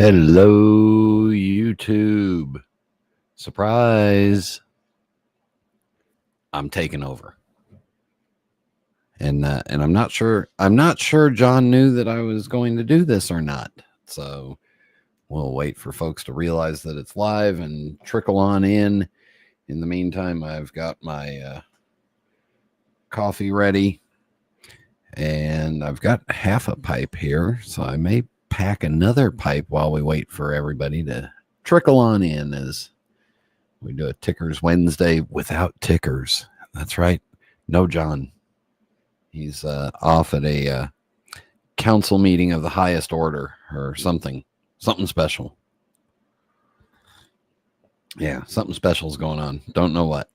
Hello, YouTube. Surprise. I'm taking over. And I'm not sure John knew that I was going to do this or not. So we'll wait for folks to realize that it's live and trickle on in. In the meantime, I've got my coffee ready, and I've got half a pipe here, so I may pack another pipe while we wait for everybody to trickle on in as we do a Tickers Wednesday without Tickers. That's right. No John. He's off at a council meeting of the highest order or something special. Yeah, something special is going on. Don't know what.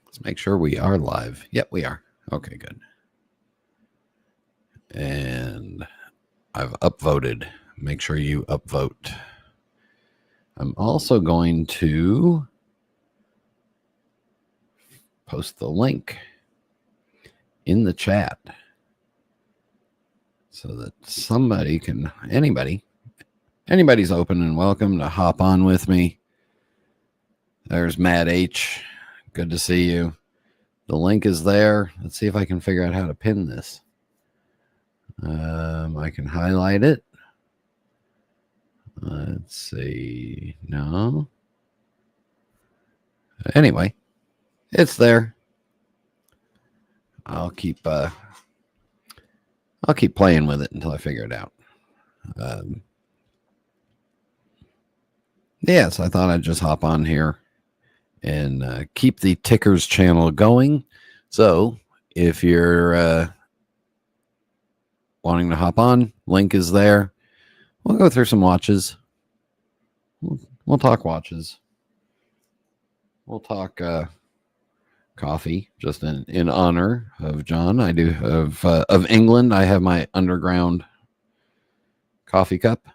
Let's make sure we are live. Yep, we are. Okay, good. And I've upvoted. Make sure you upvote. I'm also going to post the link in the chat so that anybody's open and welcome to hop on with me. There's Matt H. Good to see you. The link is there. Let's see if I can figure out how to pin this. I can highlight it. Let's see. No. Anyway, it's there. I'll keep playing with it until I figure it out. So I thought I'd just hop on here and keep the Tickers channel going. So if you're wanting to hop on, link is there. We'll go through some watches. We'll talk watches. We'll talk coffee, just in honor of John. I do of England. I have my underground coffee cup,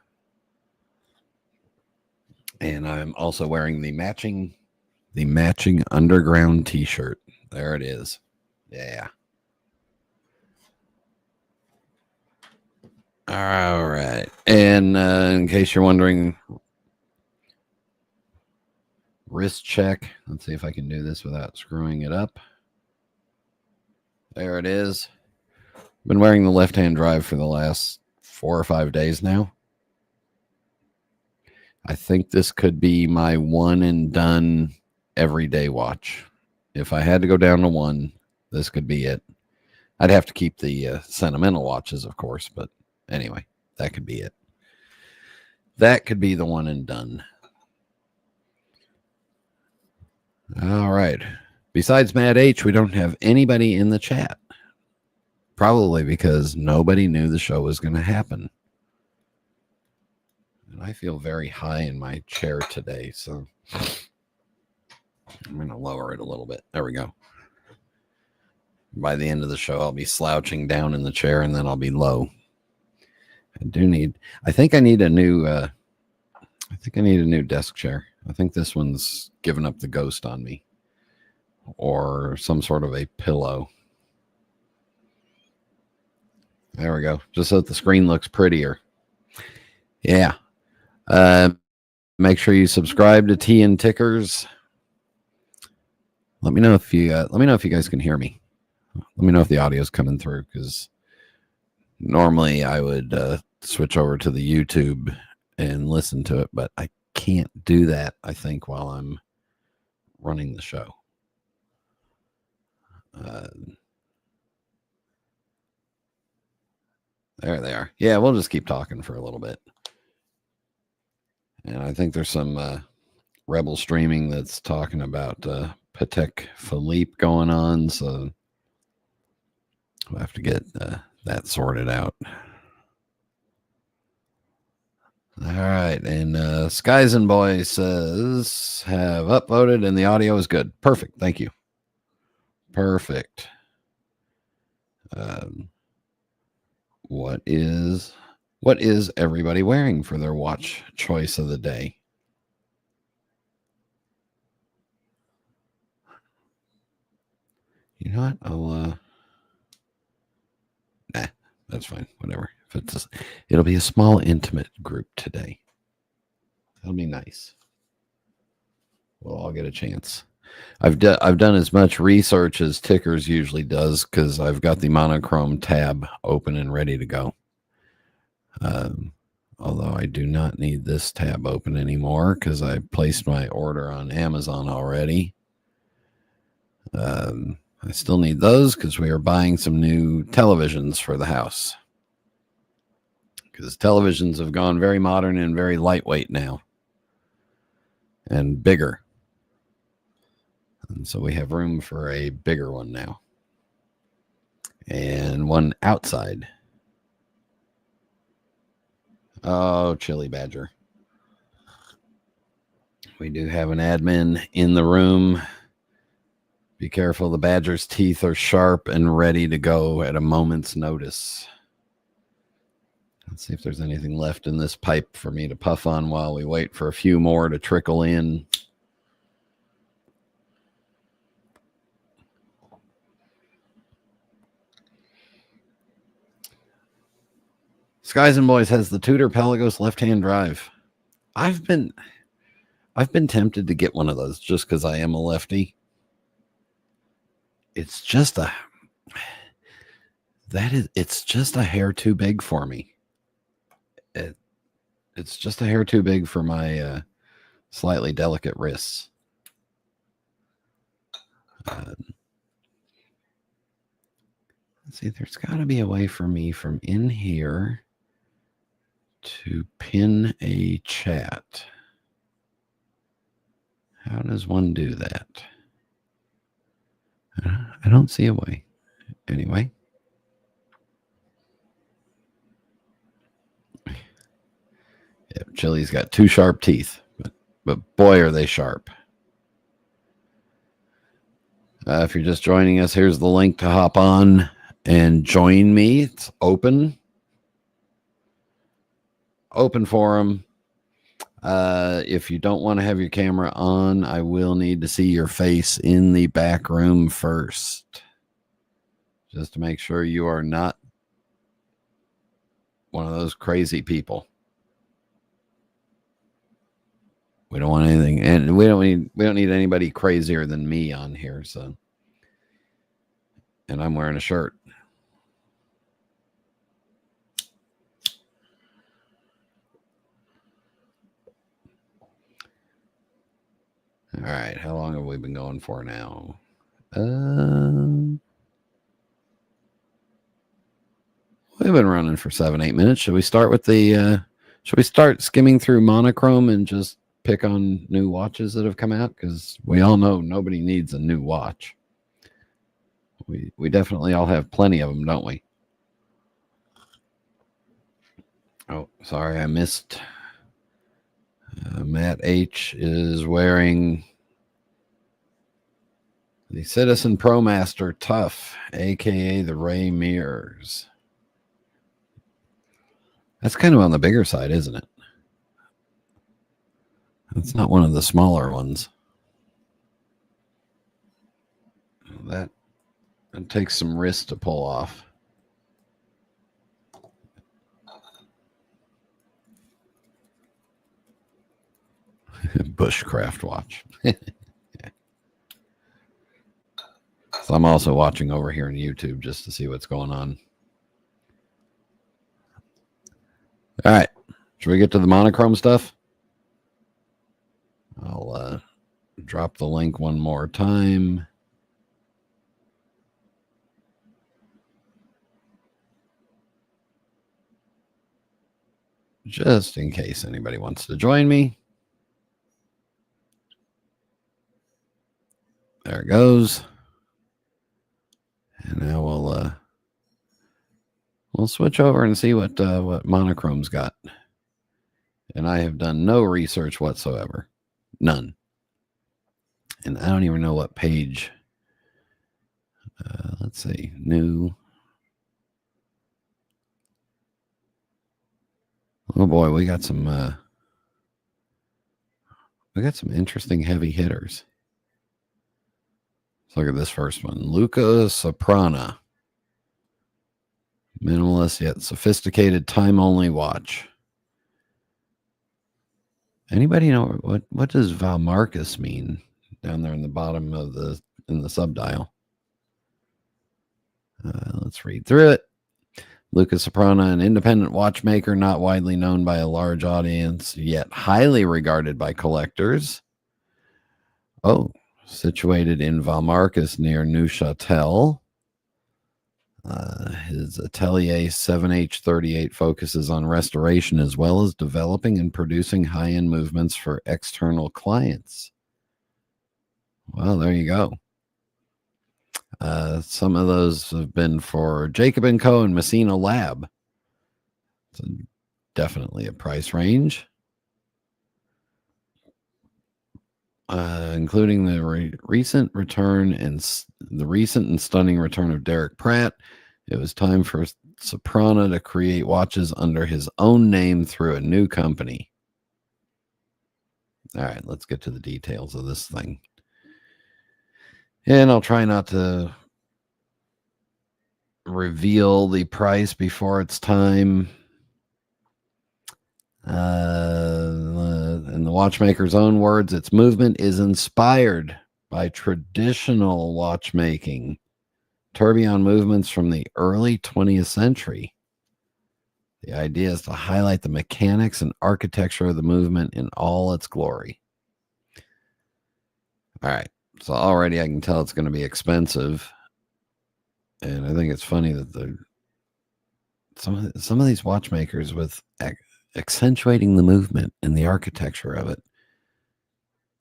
and I'm also wearing the matching underground T-shirt. There it is. Yeah. All right. And in case you're wondering, wrist check. Let's see if I can do this without screwing it up. There it is. Been wearing the left-hand drive for the last 4 or 5 days now. I think this could be my one and done everyday watch. If I had to go down to one, this could be it. I'd have to keep the sentimental watches, of course, but anyway, that could be it. That could be the one and done. All right. Besides Matt H, we don't have anybody in the chat. Probably because nobody knew the show was going to happen. And I feel very high in my chair today, so I'm going to lower it a little bit. There we go. By the end of the show, I'll be slouching down in the chair, and then I'll be low. I think I need a new desk chair. I think this one's given up the ghost on me, or some sort of a pillow. There we go. Just so that the screen looks prettier. Yeah. Make sure you subscribe to Tea and Tickers. Let me know if you guys can hear me. Let me know if the audio's coming through, because normally I would switch over to the YouTube and listen to it, but I can't do that, I think, while I'm running the show. There they are. Yeah, we'll just keep talking for a little bit. And I think there's some Rebel streaming that's talking about Patek Philippe going on, so we'll have to get that sorted out. All right, and Skies and Boy says have upvoted and the audio is good. Perfect, thank you. Perfect. What is everybody wearing for their watch choice of the day? You know what? That's fine. Whatever. It'll be a small, intimate group today. That'll be nice. We'll all get a chance. I've done as much research as Tickers usually does because I've got the monochrome tab open and ready to go. Although I do not need this tab open anymore because I placed my order on Amazon already. I still need those because we are buying some new televisions for the house. Because televisions have gone very modern and very lightweight now. And bigger. And so we have room for a bigger one now. And one outside. Oh, Chili Badger. We do have an admin in the room. Be careful, the badger's teeth are sharp and ready to go at a moment's notice. Let's see if there's anything left in this pipe for me to puff on while we wait for a few more to trickle in. Skies and Boys has the Tudor Pelagos left-hand drive. I've been tempted to get one of those just because I am a lefty. It's just a hair too big for me. It's just a hair too big for my slightly delicate wrists. Let's see, there's got to be a way for me from in here to pin a chat. How does one do that? I don't see a way. Anyway. Yeah, Chili's got two sharp teeth, but boy, are they sharp. If you're just joining us, here's the link to hop on and join me. It's open forum. If you don't want to have your camera on, I will need to see your face in the back room first, just to make sure you are not one of those crazy people. We don't want anything, and we don't need anybody crazier than me on here. So, and I'm wearing a shirt. All right, how long have we been going for now? We've been running for 7-8 minutes. Should we start with the? Should we start skimming through monochrome and just pick on new watches that have come out? Because we all know nobody needs a new watch. We definitely all have plenty of them, don't we? Oh, sorry, I missed. Matt H is wearing the Citizen ProMaster Tough, aka the Ray Mirrors. That's kind of on the bigger side, isn't it? It's not one of the smaller ones. That takes some wrist to pull off. Bushcraft watch. Yeah. So I'm also watching over here on YouTube just to see what's going on. All right. Should we get to the monochrome stuff? I'll drop the link one more time. Just in case anybody wants to join me. There it goes. And now we'll switch over and see what monochrome's got. And I have done no research whatsoever. None. And I don't even know what page. Let's see. New. Oh boy, we got some interesting heavy hitters. Let's look at this first one. Luca Soprana. Minimalist yet sophisticated time-only watch. Anybody know what does Valmarcus mean down there in the bottom of the subdial? Let's read through it. Lucas Soprano, an independent watchmaker not widely known by a large audience, yet highly regarded by collectors. Oh, situated in Valmarcus near Neuchâtel. His Atelier 7H38 focuses on restoration as well as developing and producing high-end movements for external clients. Well, there you go. Some of those have been for Jacob & Co. and Messina Lab. It's definitely a price range. Including the recent and stunning return of Derek Pratt. It was time for Soprano to create watches under his own name through a new company. All right, let's get to the details of this thing. And I'll try not to reveal the price before it's time. In the watchmaker's own words, its movement is inspired by traditional watchmaking, tourbillon movements from the early 20th century. The idea is to highlight the mechanics and architecture of the movement in all its glory. All right, so already I can tell it's going to be expensive, and I think it's funny that some of these watchmakers with accentuating the movement and the architecture of it.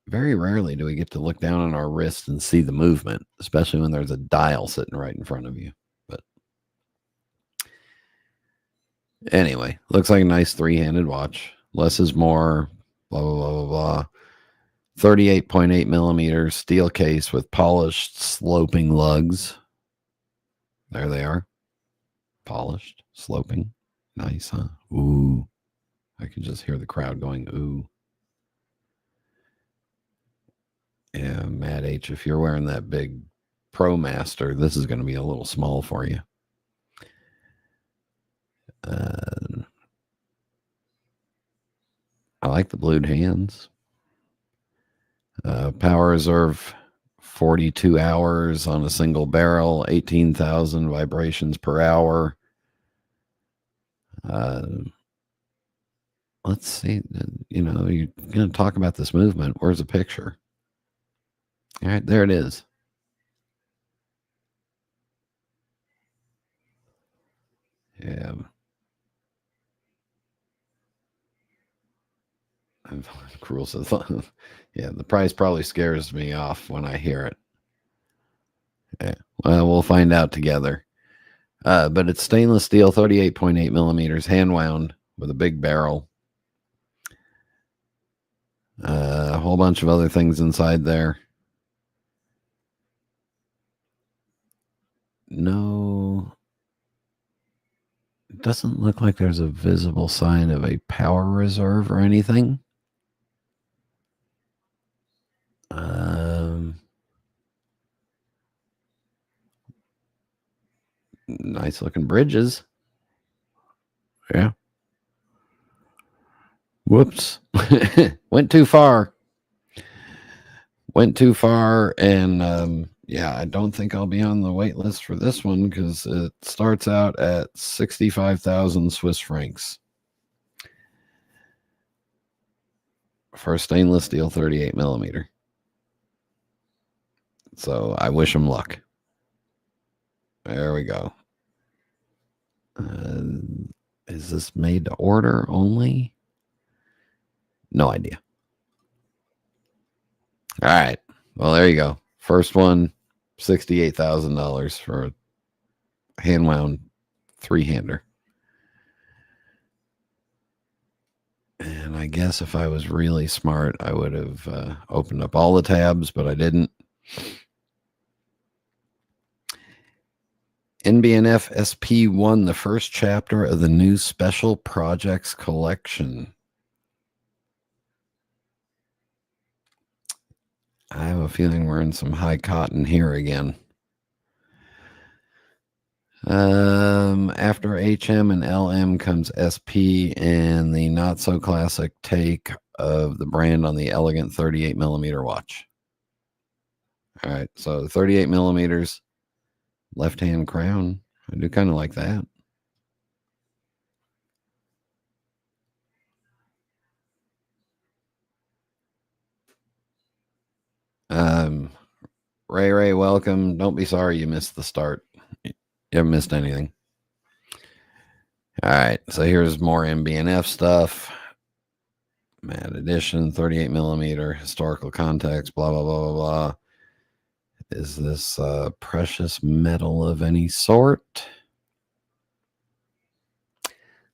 Very rarely do we get to look down on our wrist and see the movement, especially when there's a dial sitting right in front of you. But anyway, looks like a nice three-handed watch. Less is more, blah, blah, blah, blah, blah. 38.8 millimeters steel case with polished sloping lugs. There they are. Polished, sloping. Nice, huh? Ooh. I can just hear the crowd going, ooh. Yeah, Matt H., if you're wearing that big Pro Master, this is going to be a little small for you. I like the blued hands. Power reserve, 42 hours on a single barrel, 18,000 vibrations per hour. Let's see. You're going to talk about this movement. Where's the picture? All right, there it is. Yeah. Cruel says, yeah, the price probably scares me off when I hear it. Yeah. Well, we'll find out together. But it's stainless steel, 38.8 millimeters, hand wound with a big barrel. A whole bunch of other things inside there. No, it doesn't look like there's a visible sign of a power reserve or anything. Nice looking bridges. Yeah. Whoops. Went too far. And yeah, I don't think I'll be on the wait list for this one because it starts out at 65,000 Swiss francs for a stainless steel 38 millimeter. So I wish him luck. There we go. Is this made to order only? No idea. All right. Well, there you go. First one, $68,000 for a hand wound three-hander. And I guess if I was really smart, I would have opened up all the tabs, but I didn't. NBNF SP1, the first chapter of the new Special Projects collection. I have a feeling we're in some high cotton here again. After HM and LM comes SP and the not so classic take of the brand on the elegant 38 millimeter watch. All right, so 38 millimeters, left hand crown. I do kind of like that. Um, Ray, welcome. Don't be sorry you missed the start. You haven't missed anything. All right, so here's more MBNF stuff. Matte edition, 38 millimeter, historical context, blah, blah, blah, blah, blah. Is this precious metal of any sort?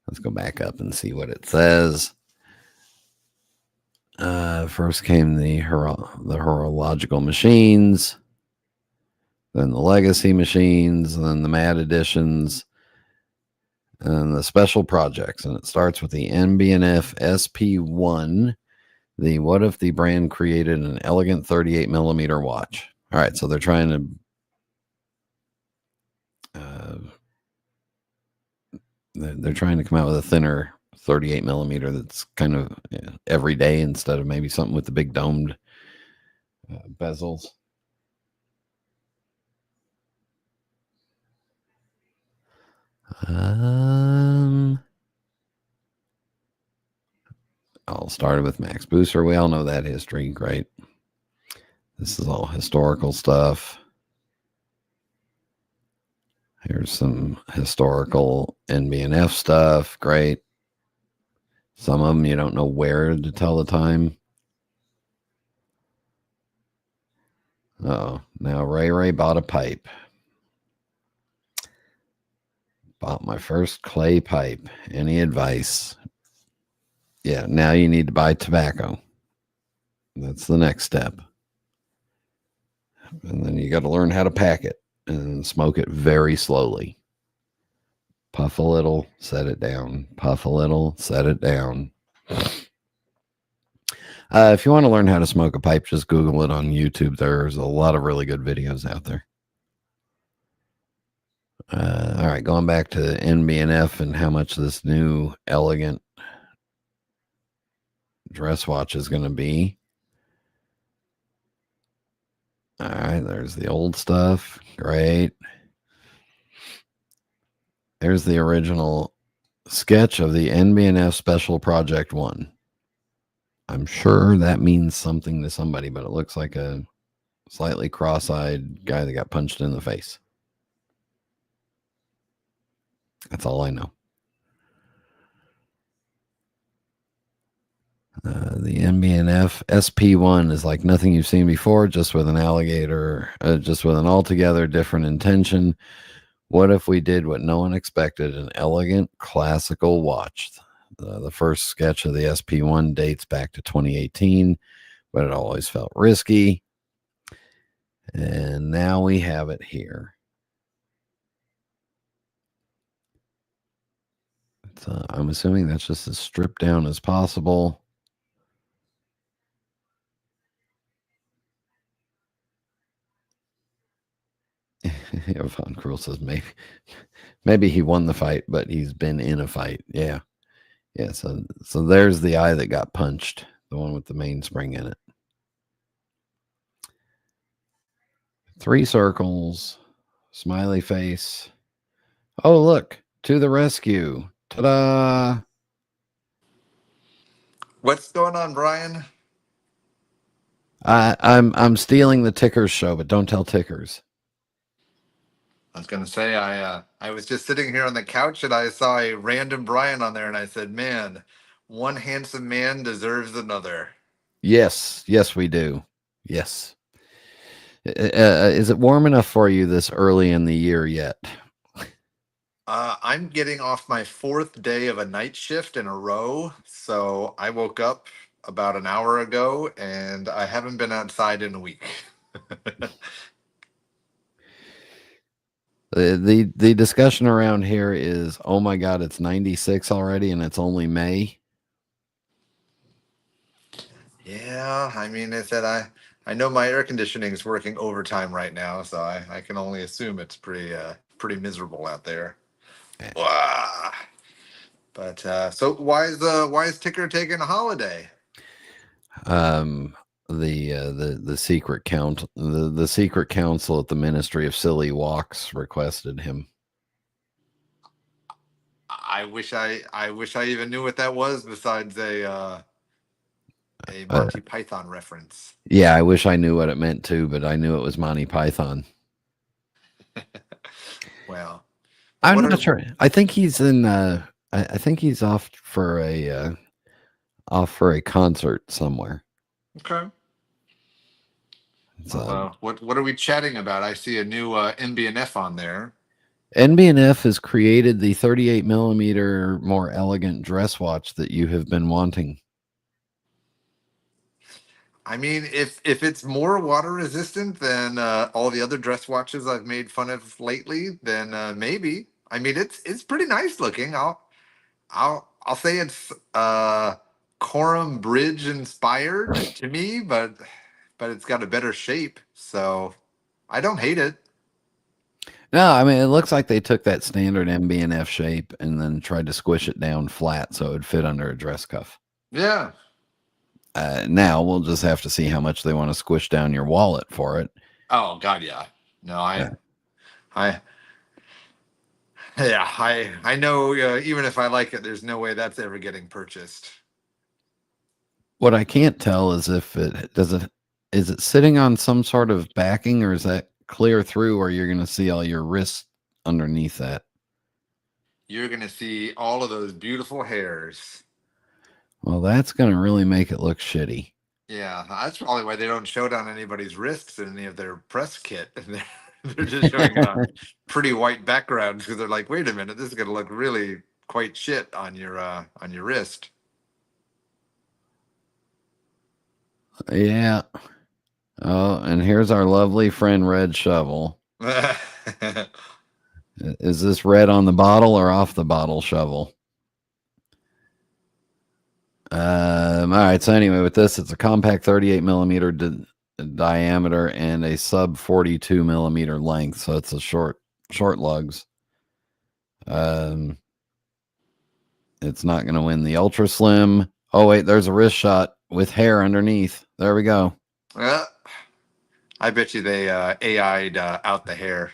Let's go back up and see what it says. First came the horological machines, then the legacy machines, then the matte editions, and the special projects. And it starts with the NBNF SP1. The what if the brand created an elegant 38 millimeter watch? All right, so they're trying to they're trying to come out with a thinner 38 millimeter that's kind of everyday instead of maybe something with the big domed bezels. I'll start with Max Booster. We all know that history. Great. This is all historical stuff. Here's some historical NBNF stuff. Great. Some of them you don't know where to tell the time. Oh, now Ray bought a pipe. Bought my first clay pipe. Any advice? Yeah, now you need to buy tobacco. That's the next step. And then you got to learn how to pack it and smoke it very slowly. Puff a little, set it down. Puff a little, set it down. If you want to learn how to smoke a pipe, just Google it on YouTube. There's a lot of really good videos out there. All right, going back to NBNF and how much this new elegant dress watch is going to be. All right, there's the old stuff. Great. There's the original sketch of the NBNF Special Project 1. I'm sure that means something to somebody, but it looks like a slightly cross-eyed guy that got punched in the face. That's all I know. The NBNF SP1 is like nothing you've seen before, just with an alligator, just with an altogether different intention. What if we did what no one expected, an elegant classical watch? The first sketch of the SP1 dates back to 2018, but it always felt risky. And now we have it here. I'm assuming that's just as stripped down as possible. Von Krull says maybe he won the fight, but he's been in a fight. Yeah. So there's the eye that got punched, the one with the mainspring in it. 3 circles, smiley face. Oh, look, to the rescue. Ta-da! What's going on, Brian? I'm stealing the Tickers show, but don't tell Tickers. I was gonna say I was just sitting here on the couch and I saw a random Brian on there and I said, "Man, one handsome man deserves another." Yes, we do. Yes. Is it warm enough for you this early in the year yet? I'm getting off my 4th day of a night shift in a row, so I woke up about an hour ago and I haven't been outside in a week. The discussion around here is, oh my God, it's 96 already and it's only May. Yeah, I mean, I know my air conditioning is working overtime right now, so I can only assume it's pretty pretty miserable out there. Yeah. Wah. But so why is Ticker taking a holiday? Um, the secret the secret council at the Ministry of Silly Walks requested him. I wish I even knew what that was besides a Monty Python reference. Yeah, I wish I knew what it meant too, but I knew it was Monty Python. Well, I'm what not are sure. I think he's in. I think he's off for a concert somewhere. okay? Well, So what are we chatting about? I see a new MBNF on there. NBNF has created the 38 millimeter more elegant dress watch that you have been wanting. I mean, if it's more water resistant than all the other dress watches I've made fun of lately, then maybe. I mean, it's pretty nice looking. I'll say it's Coram Bridge inspired to me, but it's got a better shape, so I don't hate it. No, I mean it looks like they took that standard MBNF shape and then tried to squish it down flat so it would fit under a dress cuff. Yeah. Now we'll just have to see how much they want to squish down your wallet for it. Oh God, yeah. No, Yeah. I, yeah, I know. Even if I like it, there's no way that's ever getting purchased. What I can't tell is if it does it is it sitting on some sort of backing or is that clear through or you're going to see all your wrists underneath that. You're gonna see all of those beautiful hairs. Well, that's going to really make it look shitty. Yeah, that's probably why they don't show it on anybody's wrists in any of their press kit. They're just showing it on pretty white backgrounds because they're like, wait a minute, this is gonna look really quite shit on your wrist. Yeah. Oh, and here's our lovely friend Red Shovel. Is this red on the bottle or off the bottle shovel? All right. So anyway, with this, it's a compact 38 millimeter diameter and a sub 42 millimeter length. So it's a short lugs. It's not going to win the ultra slim. Oh wait, there's a wrist shot with hair underneath. There we go. I bet you they AI'd out the hair.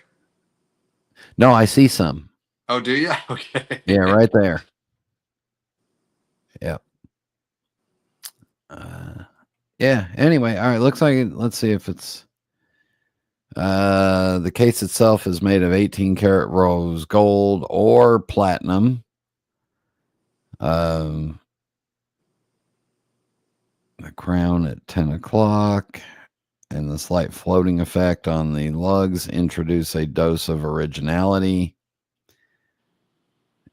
No, I see some. Oh, do you? Okay. Yeah, right there. Yep. Yeah. Anyway, all right. Looks like it. Let's see if it's. The case itself is made of 18 karat rose gold or platinum. The crown at 10 o'clock and the slight floating effect on the lugs introduce a dose of originality.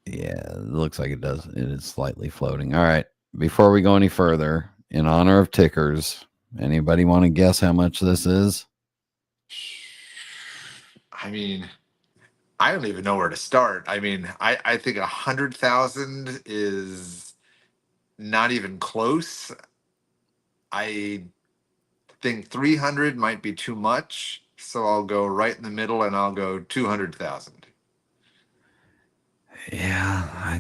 Yeah, it looks like it does. It is slightly floating. All right. Before we go any further, in honor of tickers, anybody want to guess how much this is? I mean, I don't even know where to start. I mean, I think 100,000 is not even close. I think 300 might be too much, so I'll go right in the middle and I'll go 200,000. Yeah,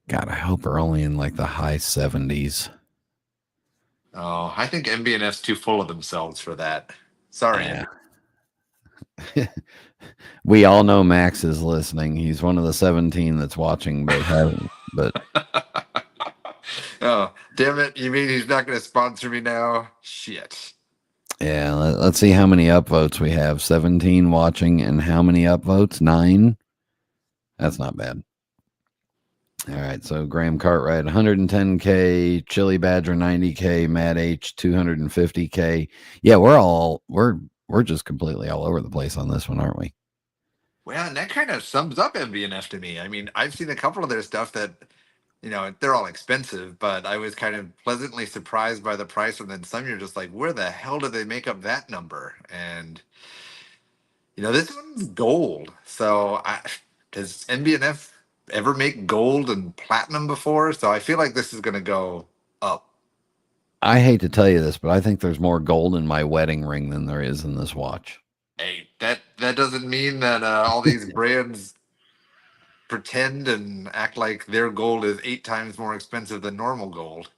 God, I hope we're only in like the high 70s. Oh, I think MBNF's too full of themselves for that. Sorry. Yeah. We all know Max is listening. He's one of the 17 that's watching, but haven't. But oh, damn it! You mean he's not going to sponsor me now? Shit. yeah, let's see how many upvotes we have. 17 watching, and how many upvotes? 9. That's not bad. All right, so Graham Cartwright 110K, Chili Badger 90K, Matt H 250K. Yeah, we're just completely all over the place on this one, aren't we? Well, and that kind of sums up MBNF to me. I mean, I've seen a couple of their stuff that, they're all expensive, but I was kind of pleasantly surprised by the price. And then some you're just like, where the hell did they make up that number? And, this one's gold. So does MBNF ever make gold and platinum before? So I feel like this is going to go up. I hate to tell you this, but I think there's more gold in my wedding ring than there is in this watch. Hey, that doesn't mean that all these brands pretend and act like their gold is 8 times more expensive than normal gold.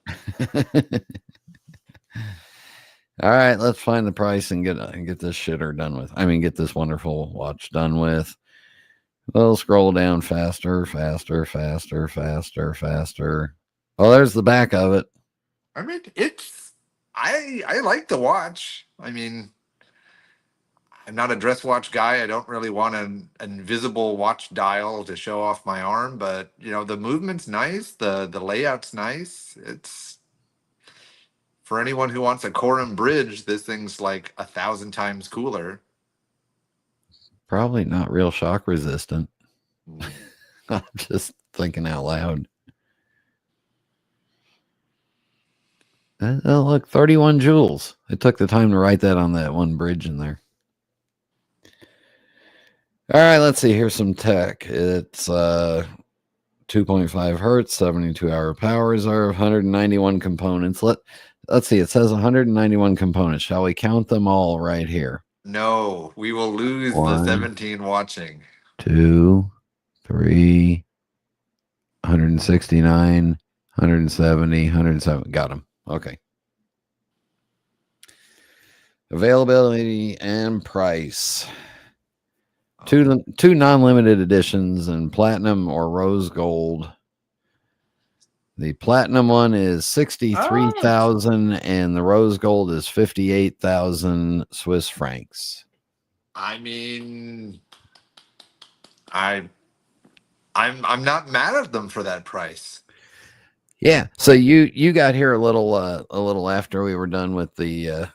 All right, let's find the price and get this shitter done with. I mean, get this wonderful watch done with. We'll scroll down faster, faster, faster, faster, faster. Oh, there's the back of it. I mean, I like the watch. I mean, I'm not a dress watch guy. I don't really want an invisible watch dial to show off my arm, but the movement's nice. The layout's nice. It's for anyone who wants a Corum bridge. This thing's like 1,000 times cooler. Probably not real shock resistant. Mm. I'm just thinking out loud. Oh, look, 31 joules. It took the time to write that on that one bridge in there. All right, let's see. Here's some tech. It's 2.5 hertz, 72-hour power reserve, 191 components. Let's see. It says 191 components. Shall we count them all right here? No, we will lose the 17 watching. 2, 3, 169, 170, 107. Got them. Okay. Availability and price. Two non-limited editions in platinum or rose gold. The platinum one is 63,000 and the rose gold is 58,000 Swiss francs. I mean, I'm not mad at them for that price. Yeah. So you got here a little after we were done with the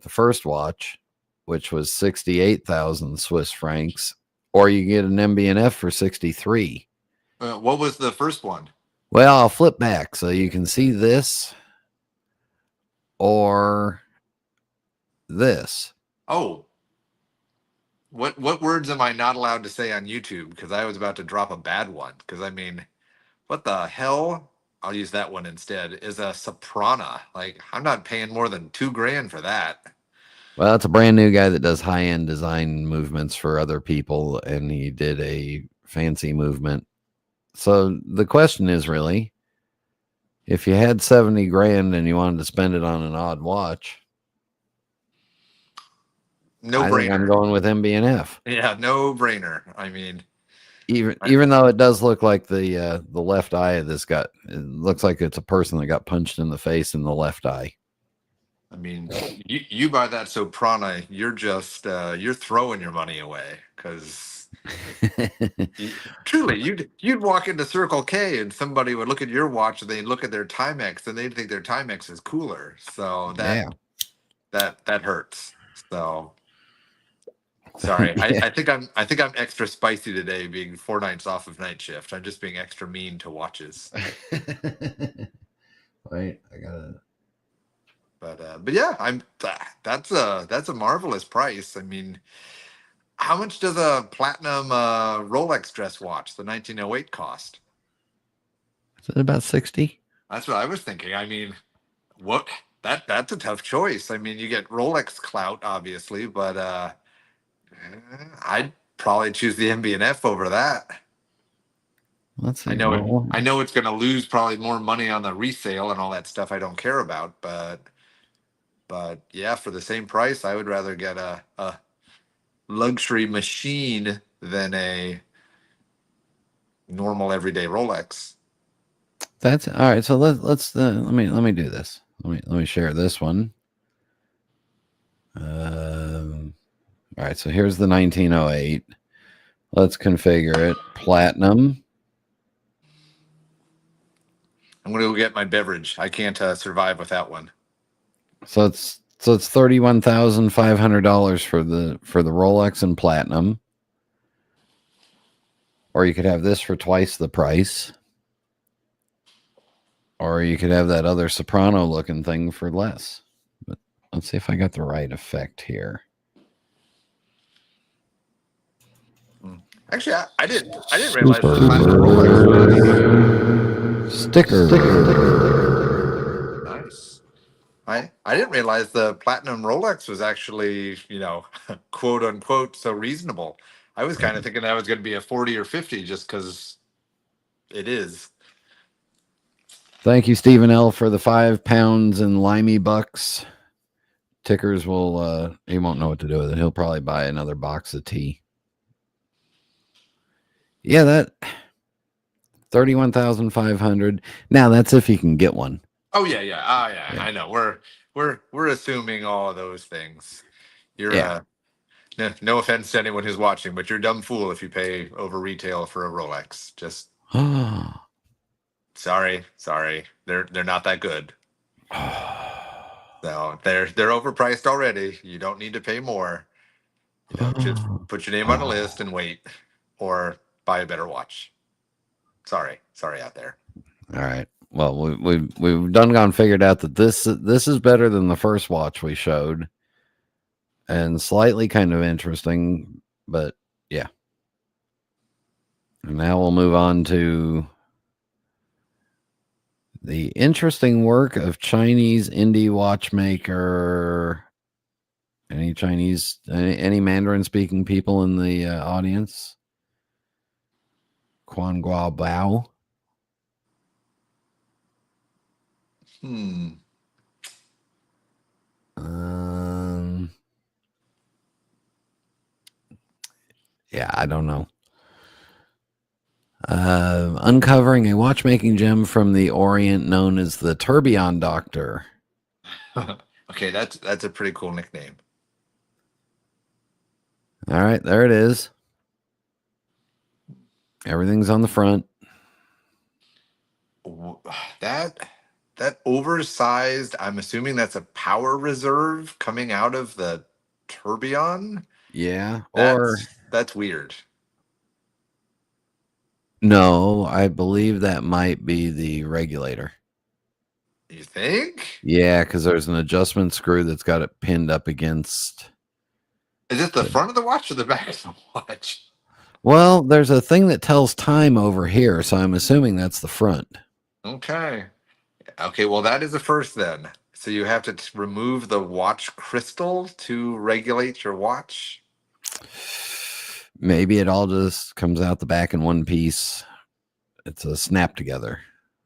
first watch, which was 68,000 Swiss francs, or you get an MB&F for 63. What was the first one? Well, I'll flip back so you can see this or this. Oh. What words am I not allowed to say on YouTube? Because I was about to drop a bad one. Because I mean, what the hell? I'll use that one instead. Is a soprana. Like, I'm not paying more than $2,000 for that. Well, it's a brand new guy that does high-end design movements for other people, and he did a fancy movement. So the question is really, if you had 70 grand and you wanted to spend it on an odd watch, No I brainer. think I'm going with MB&F. Yeah, no brainer. I mean, even though it does look like the left eye of this guy, it looks like it's a person that got punched in the face in the left eye. I mean, you buy that soprana, you're just you're throwing your money away because truly you'd walk into Circle K and somebody would look at your watch and they'd look at their Timex and they'd think their Timex is cooler. So that hurts. So sorry, Yeah. I think I'm extra spicy today, being 4 nights off of night shift. I'm just being extra mean to watches. Wait, I gotta. But yeah, that's a marvelous price. I mean, how much does a platinum Rolex dress watch, the 1908, cost? Is it about 60? That's what I was thinking. I mean, what that's a tough choice. I mean, you get Rolex clout, obviously, but I'd probably choose the MB&F over that. Let's see. I know it's going to lose probably more money on the resale and all that stuff I don't care about, but yeah, for the same price, I would rather get a luxury machine than a normal everyday Rolex. That's all right. So let's let me do this. Let me share this one. All right. So here's the 1908. Let's configure it. Platinum. I'm going to go get my beverage. I can't survive without one. So it's $31,500 for the Rolex and platinum. Or you could have this for twice the price. Or you could have that other soprano looking thing for less. But let's see if I got the right effect here. Actually, I didn't realize the Rolex sticker. nice. I I didn't realize the platinum Rolex was actually, quote unquote, so reasonable. I was kind of thinking that was going to be a 40 or 50 just because it is. Thank you, Stephen L., for the £5 and limey bucks. Tickers will, he won't know what to do with it. He'll probably buy another box of tea. Yeah, that 31,500. Now that's if you can get one. Oh yeah, yeah. Oh yeah. I know. We're assuming all of those things. You're Yeah. no offense to anyone who's watching, but you're a dumb fool if you pay over retail for a Rolex. Just sorry. They're not that good. So they're overpriced already. You don't need to pay more. Just put your name on a list and wait, or buy a better watch. Sorry out there. All right. Well, we've done gone figured out that this is better than the first watch we showed, and slightly kind of interesting, but yeah. And now we'll move on to the interesting work of Chinese indie watchmaker. Any Chinese, any Mandarin speaking people in the audience? Quan Guo Bao. Yeah, I don't know. Uncovering a watchmaking gem from the Orient known as the Tourbillon Doctor. Okay, that's a pretty cool nickname. All right, there it is. Everything's on the front. That oversized, I'm assuming that's a power reserve coming out of the tourbillon. Yeah, that's weird. No, I believe that might be the regulator. You think? Yeah, because there's an adjustment screw that's got it pinned up against. Is it the front of the watch or the back of the watch? Well, there's a thing that tells time over here, so I'm assuming that's the front. Okay, well, that is the first then. So you have to remove the watch crystal to regulate your watch? Maybe it all just comes out the back in one piece. It's a snap together.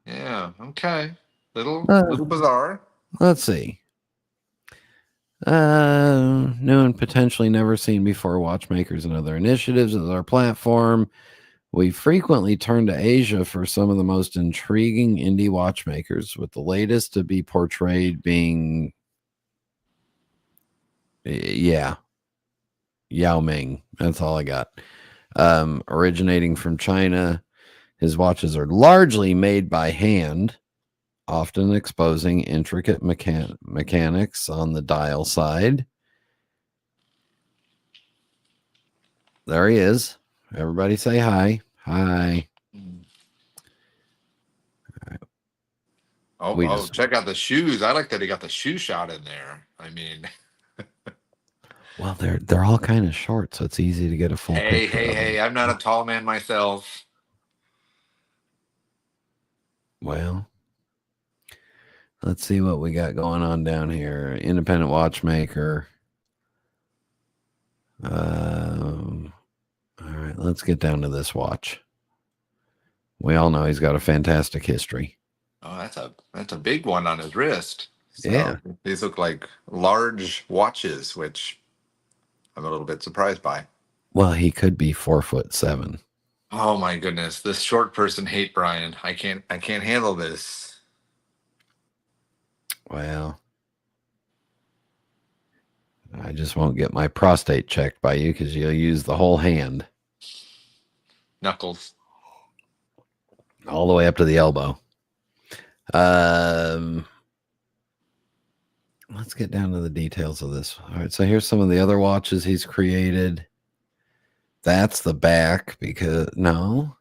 Yeah, okay. Little bizarre. Let's see. New and potentially never seen before watchmakers and other initiatives as our platform. We frequently turn to Asia for some of the most intriguing indie watchmakers, with the latest to be portrayed being, Yao Ming. That's all I got. Originating from China, his watches are largely made by hand, often exposing intricate mechanics on the dial side. There he is. Everybody say hi. Hi. Oh, check out the shoes. I like that he got the shoe shot in there. I mean, well, they're all kind of short, so it's easy to get a full picture. Hey, I'm not a tall man myself. Well, let's see what we got going on down here. Independent watchmaker. All right, let's get down to this watch. We all know he's got a fantastic history. Oh, that's a big one on his wrist. So yeah, these look like large watches, which I'm a little bit surprised by. Well, he could be 4'7". Oh my goodness, this short person hate Brian. I can't handle this. Well, I just won't get my prostate checked by you because you'll use the whole hand. Knuckles. All the way up to the elbow. Let's get down to the details of this. All right, so here's some of the other watches he's created. That's the back because no.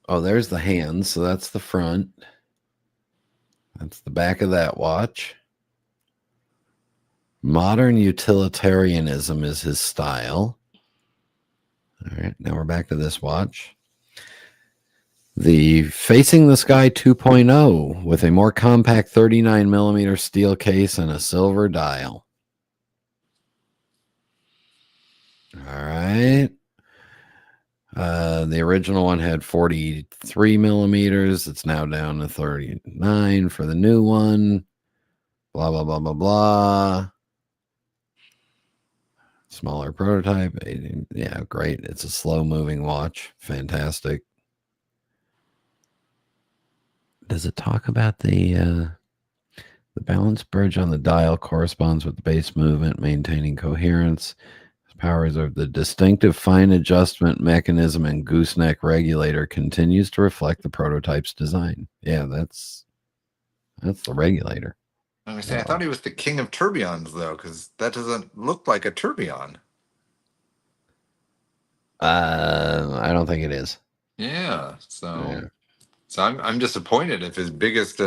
Oh, there's the hands, so that's the front. That's the back of that watch. Modern utilitarianism is his style. All right, now we're back to this watch. The Facing the Sky 2.0 with a more compact 39 millimeter steel case and a silver dial. All right. The original one had 43 millimeters. It's now down to 39 for the new one. Blah, blah, blah, blah, blah. Smaller prototype. Yeah, great. It's a slow moving watch. Fantastic. Does it talk about the balance bridge on the dial corresponds with the base movement, maintaining coherence? Powers of the distinctive fine adjustment mechanism and gooseneck regulator continues to reflect the prototype's design. Yeah, that's the regulator. I was saying, I thought he was the king of tourbillons, though, because that doesn't look like a tourbillon. I don't think it is. Yeah, so I'm disappointed if his biggest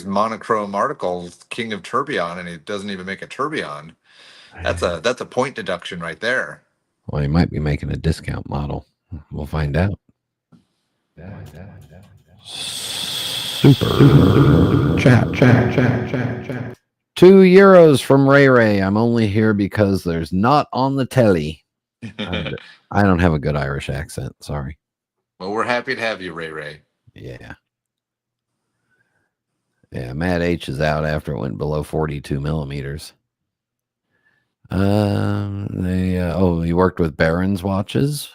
monochrome article is king of tourbillon, and he doesn't even make a tourbillon. That's a point deduction right there. Well, he might be making a discount model. We'll find out. Super chat. 2 euros from Ray Ray. I'm only here because there's not on the telly. I don't have a good Irish accent. Sorry. Well, we're happy to have you, Ray Ray. Yeah. Yeah, Matt H is out after it went below 42 millimeters. He worked with Barron's watches.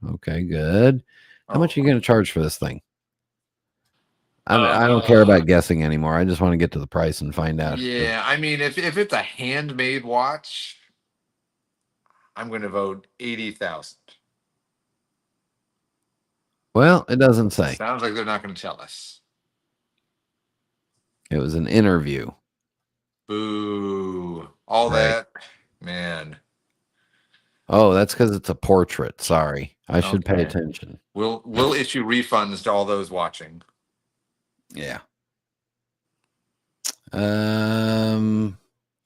Okay, good. How much are you going to charge for this thing? I don't care about guessing anymore. I just want to get to the price and find out. Yeah, I mean, if it's a handmade watch, I'm going to vote 80,000. Well, it doesn't say. Sounds like they're not going to tell us. It was an interview. Boo! All that, man. Oh, that's because it's a portrait. Sorry, I should pay attention. We'll issue refunds to all those watching. Yeah.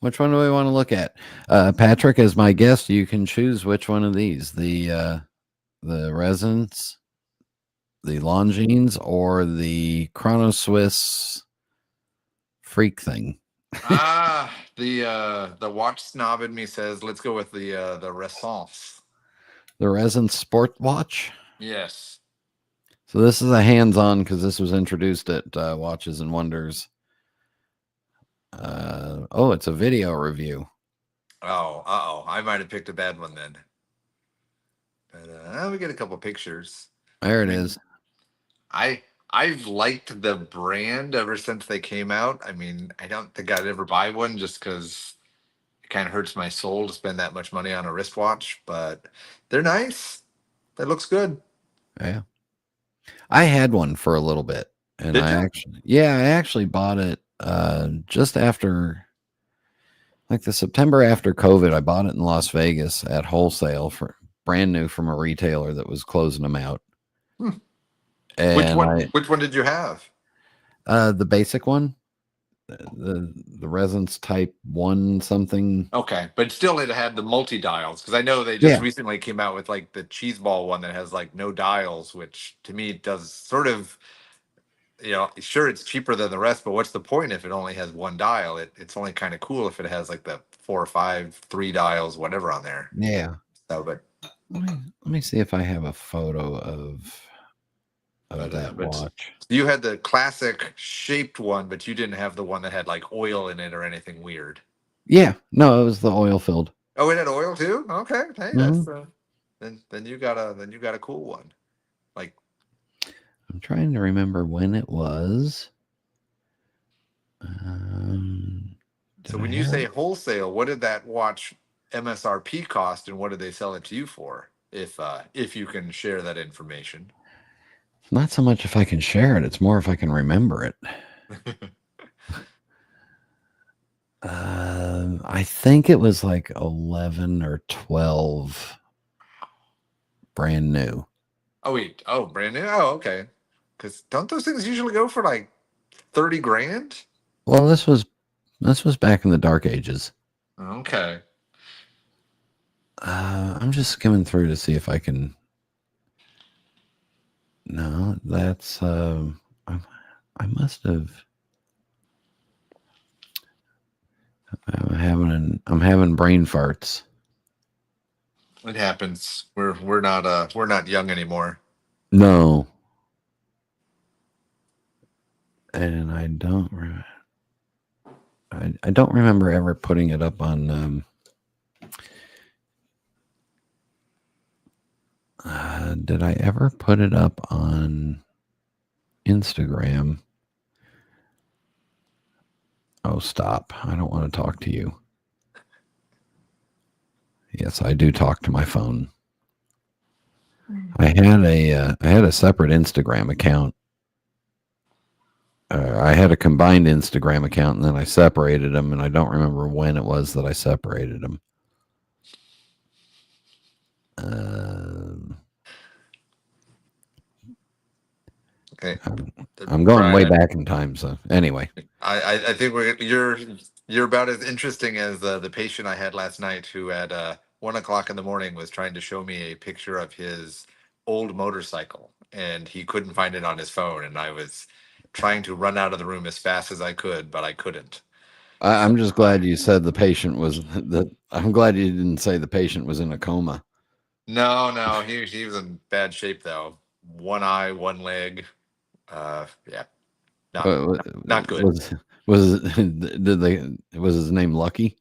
Which one do we want to look at? Patrick, as my guest, you can choose which one of these: the Resonance, the Longines, or the Chrono Swiss freak thing. The watch snob in me says let's go with the Resonance. The Resonance Sport Watch. Yes. So this is a hands-on because this was introduced at Watches and Wonders. It's a video review. Oh, I might have picked a bad one then. But we get a couple pictures. There it is. I've liked the brand ever since they came out. I mean, I don't think I'd ever buy one just because it kind of hurts my soul to spend that much money on a wristwatch. But they're nice. That looks good. Yeah. I had one for a little bit, and I actually bought it just after, like the September after COVID. I bought it in Las Vegas at wholesale for brand new from a retailer that was closing them out. And which one did you have? The basic one, the Resonance Type 1 something. Okay, but still it had the multi-dials because I know they just recently came out with like the cheese ball one that has like no dials, which to me does sort of, sure it's cheaper than the rest, but what's the point if it only has one dial? It's only kind of cool if it has like the 4 or 5, 3 dials, whatever on there. Yeah. So, but let me see if I have a photo of that watch. You had the classic shaped one, but you didn't have the one that had like oil in it or anything weird. Yeah, no, it was the oil filled. Oh, it had oil too. Okay, hey, that's then you got a cool one. Like, I'm trying to remember when it was. So when you say wholesale, what did that watch MSRP cost, and what did they sell it to you for? If you can share that information. Not so much if I can share it, it's more if I can remember it. I think it was like 11 or 12 brand new. Oh, wait. Oh, brand new? Oh, okay. Because don't those things usually go for like 30 grand? Well, this was back in the dark ages. Okay. I'm just skimming through to see if I can No, that's I must have. I'm having brain farts. It happens. We're not young anymore. No, and I don't remember ever putting it up on. Did I ever put it up on Instagram? Oh, stop! I don't want to talk to you. Yes, I do talk to my phone. I had a separate Instagram account. I had a combined Instagram account, and then I separated them, and I don't remember when it was that I separated them. Uh, Okay. I'm going way Brian, back in time. So anyway, I think you're about as interesting as the patient I had last night who at 1 o'clock in the morning was trying to show me a picture of his old motorcycle and he couldn't find it on his phone and I was trying to run out of the room as fast as I could, but I couldn't. So I'm just glad you said the patient was the. I'm glad you didn't say the patient was in a coma. no, he was in bad shape though. One eye, one leg. Yeah, not Uh, not good. Was was did they was his name Lucky?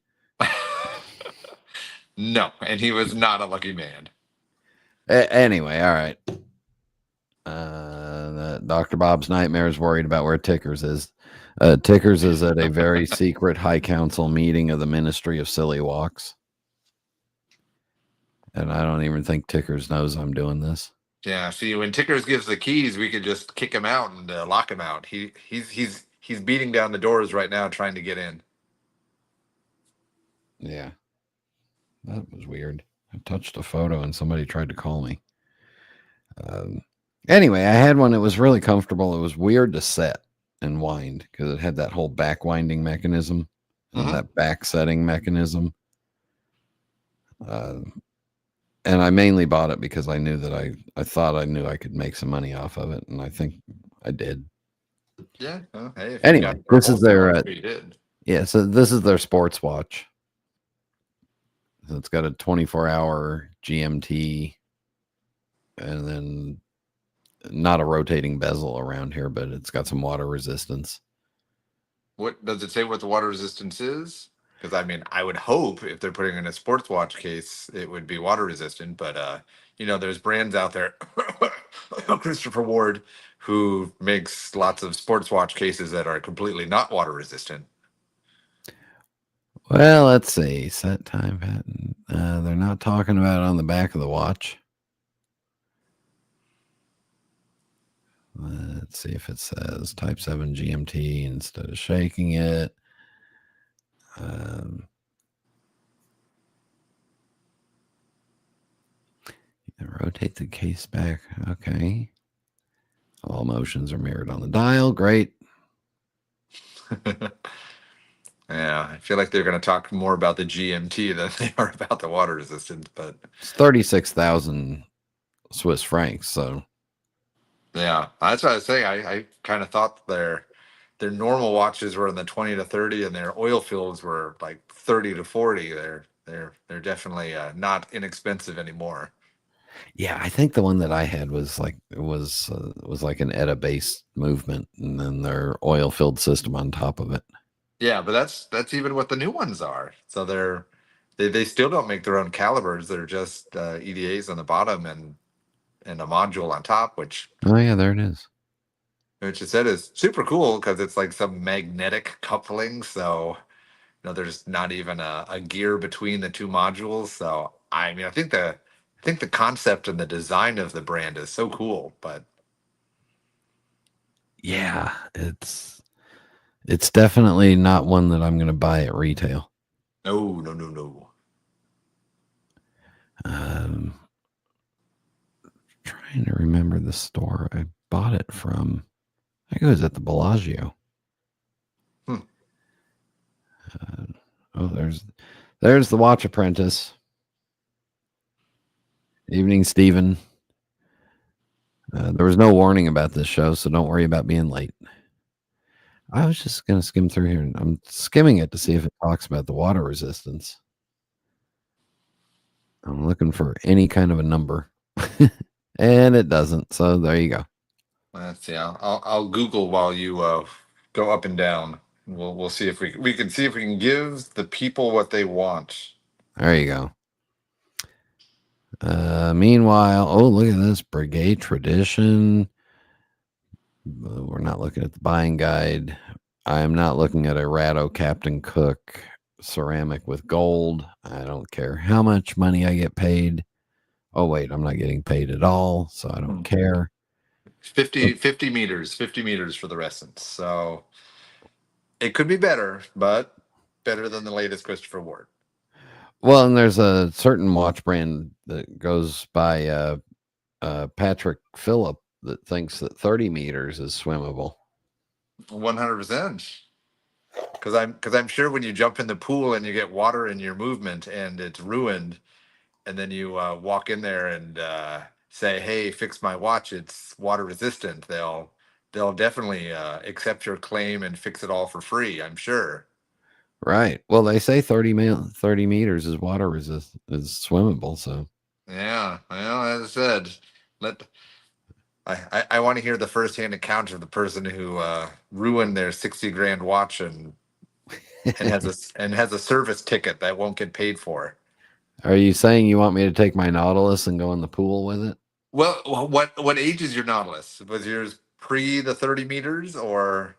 No, and he was not a lucky man. Anyway, all right. Dr. Bob's nightmare is worried about where Tickers is. Tickers is at a very secret high council meeting of the Ministry of Silly Walks. And I don't even think Tickers knows I'm doing this. Yeah, see, when Tickers gives the keys, we could just kick him out and lock him out. He's beating down the doors right now, trying to get in. Yeah, that was weird. I touched a photo and somebody tried to call me. Um, anyway, I had one that was really comfortable. It was weird to set and wind because it had that whole back winding mechanism and Mm-hmm. that back setting mechanism. Uh, and I mainly bought it because I knew that I thought I knew I could make some money off of it, and I think I did. Yeah. Well, hey, if you got Anyway, for this is wholesale, their I'm sure you did. yeah. So this is their sports watch. So it's got a 24-hour GMT, and then not a rotating bezel around here, but it's got some water resistance. What does it say? What the water resistance is? Because I mean, I would hope if they're putting in a sports watch case, it would be water resistant. But there's brands out there, Christopher Ward, who makes lots of sports watch cases that are completely not water resistant. Well, let's see. Set time patent. They're not talking about it on the back of the watch. Let's see if it says Type 7 GMT instead of shaking it. Rotate the case back. Okay. All motions are mirrored on the dial. Great. Yeah, I feel like they're going to talk more about the GMT than they are about the water resistance. But It's 36,000 Swiss francs. So, yeah, that's what I was saying. I kind of thought their normal watches were in the 20 to 30, and their oil fills were like 30 to 40. They're definitely not inexpensive anymore. yeah, I think the one that I had was like an ETA based movement, and then their oil filled system on top of it. Yeah, but that's even what the new ones are. So they still don't make their own calibers. They're just EDAs on the bottom and a module on top, Oh yeah, there it is. which I said is super cool because it's like some magnetic coupling. So there's not even a gear between the two modules. So I mean, I think the concept and the design of the brand is so cool. But Yeah, it's definitely not one that I'm going to buy at retail. no. Um, trying to remember the store I bought it from. I think it was at the Bellagio. Hmm. Oh, there's the watch apprentice. Evening, Stephen. There was no warning about this show, so don't worry about being late. I was just going to skim through here, and I'm skimming it to see if it talks about the water resistance. I'm looking for any kind of a number, and it doesn't. So there you go. Let's see. I'll Google while you go up and down. We'll see if we can see if we can give the people what they want. There you go. Meanwhile, oh, look at this Brigade Tradition. We're not looking at the buying guide. I am not looking at a Ratto Captain Cook ceramic with gold. I don't care how much money I get paid. Oh, wait, I'm not getting paid at all, so I don't care. 50 meters, 50 meters for the Essence. So it could be better, but better than the latest Christopher Ward. Well, and there's a certain watch brand that goes by Patrick Phillip that thinks that 30 meters is swimmable. 100%. Because I'm sure when you jump in the pool and you get water in your movement and it's ruined, and then you walk in there and say, "Hey, fix my watch. It's water resistant." They'll definitely accept your claim and fix it all for free. I'm sure. Right. Well, they say 30 meters is water resistant, is swimmable. So Yeah. Well, as I said, let I want to hear the firsthand account of the person who ruined their 60 grand watch and has a service ticket that won't get paid for. are you saying you want me to take my Nautilus and go in the pool with it? Well, what age is your Nautilus? Was yours pre the 30 meters or?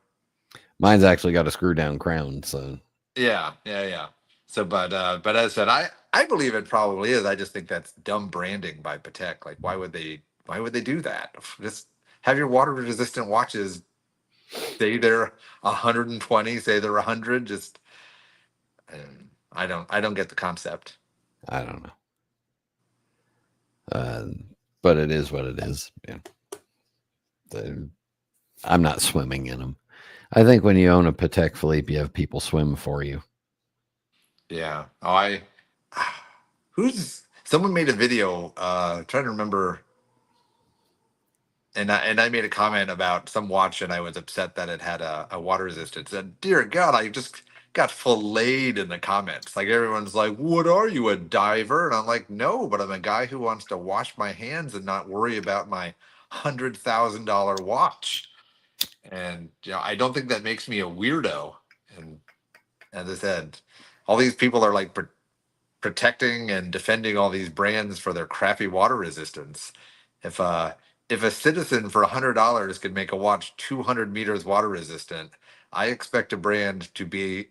Mine's actually got a screw down crown. So Yeah. So, but as I said, I believe it probably is. I just think that's dumb branding by Patek. Like, why would they do that? Just have your water resistant watches say they're 120, say they're 100. Just, I don't get the concept. I don't know. But it is what it is. Yeah. I'm not swimming in them. I think when you own a Patek Philippe, you have people swim for you. Yeah. Oh, who's someone made a video. Trying to remember. And I made a comment about some watch, and I was upset that it had a water resistance. And dear God, I just got filleted in the comments. Like everyone's like, "What are you, a diver?" And I'm like, "No, but I'm a guy who wants to wash my hands and not worry about my $100,000 watch." And I don't think that makes me a weirdo. And as I said, all these people are like protecting and defending all these brands for their crappy water resistance. If uh if a citizen for $100 could make a watch 200 meters water resistant, I expect a brand to be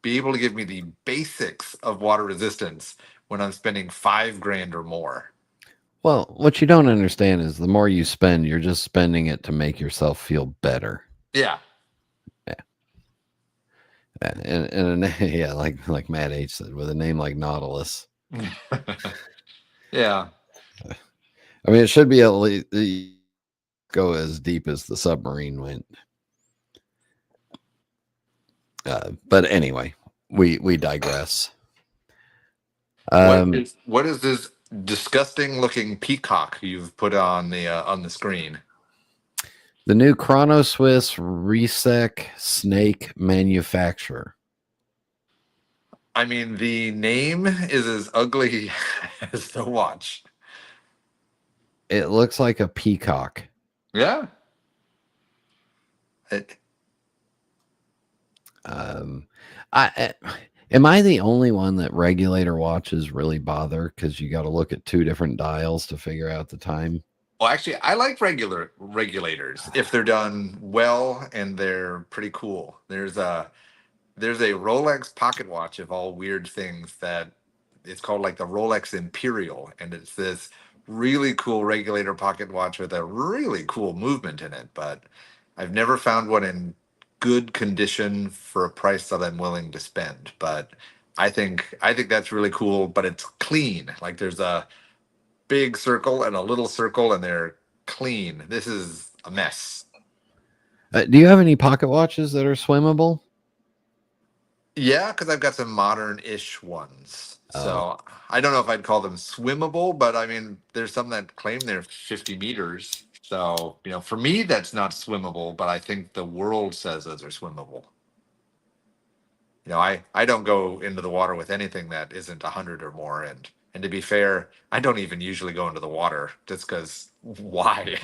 able to give me the basics of water resistance when I'm spending 5 grand or more. Well, what you don't understand is the more you spend, you're just spending it to make yourself feel better. Yeah. Yeah. Yeah, like Matt H said, with a name like Nautilus. Yeah. I mean, it should be at least go as deep as the submarine went. But anyway, we digress. What is this disgusting looking peacock you've put on the screen? The new Chrono Swiss Resec Snake manufacturer. I mean, the name is as ugly as the watch. It looks like a peacock. Yeah. It, I am I the only one that regulator watches really bother because you got to look at two different dials to figure out the time. well, actually, I like regulators if they're done well and they're pretty cool. There's a Rolex pocket watch of all weird things that it's called like the Rolex Imperial, and it's this really cool regulator pocket watch with a really cool movement in it. But I've never found one in good condition for a price that I'm willing to spend. But I think that's really cool. But it's clean. Like there's a big circle and a little circle, and they're clean. This is a mess. Do you have any pocket watches that are swimmable? Yeah, because I've got some modern-ish ones. Oh, So I don't know if I'd call them swimmable, but I mean, there's some that claim they're 50 meters. So, for me, that's not swimmable, but I think the world says those are swimmable. I don't go into the water with anything that isn't 100 or more. And to be fair, I don't even usually go into the water just because why?